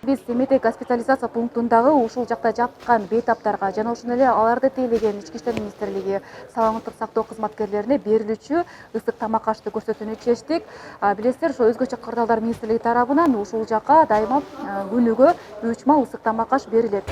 биз Семейдеги госпитализация пунктундагы ушул жакта жаткан бейтаптарга жана ошондой эле аларды тейлеген Ички иштер министрлиги саламаттык сактоо кызматкерлерине берилүүчү ысык тамак ашты көрсөтүүнү чечтик. Билесиздер, ошо өзгөчө кырдаалдар министрлиги тарабынан ушул жакка дайыма күнүгө 3 мал ысык тамак аш берилет.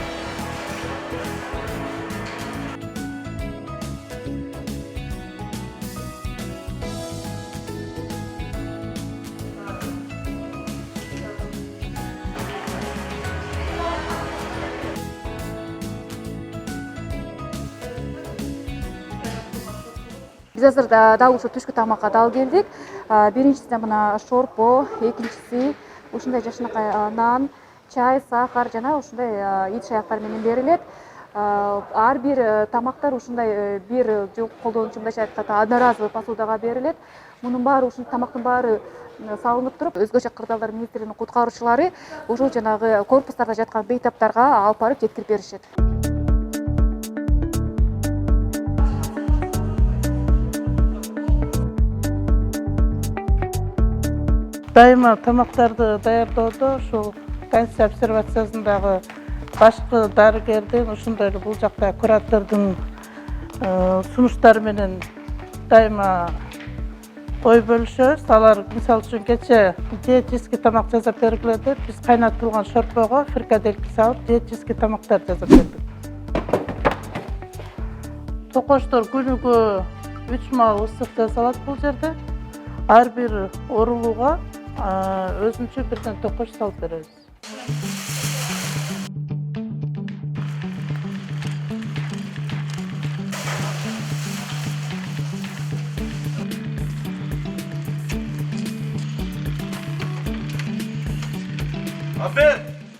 Биз азыр дал ушул түшкү тамакка дал келдик. Биринчиси мына шорпо, экинчиси ушундай жакшынакай нан, чай, сахар жана ушундай ит шаяктар менен берилет. Ар бир тамактар ушундай бир колдонуучу мындайча айтканда одноразовый посудага берилет. Мунун баары, ушул тамактын баары салынып туруп, өзгөчө кырдаалдар министрлигинин куткаруучулары ушул жанагы корпустарда жаткан бейтаптарга алып барып жеткирип беришет. Дайыма тамактарды даярдоодо ушул станция обсервациясындагы башкы дарыгердин, ошондой эле бул жакта куратордун сунуштары менен дайыма ой бөлүшөбүз. Алар мисалы үчүн кече диетический тамак жасап бергиле деп, биз кайнатылган шорпого фрикадельки салып, диетический тамактар жасап бердик. Токоштор күнүгө 3 мал ысык жасалат бул жерде. Ар бир оорулууга өзүнчө бирден токош салып беребиз. Aferin.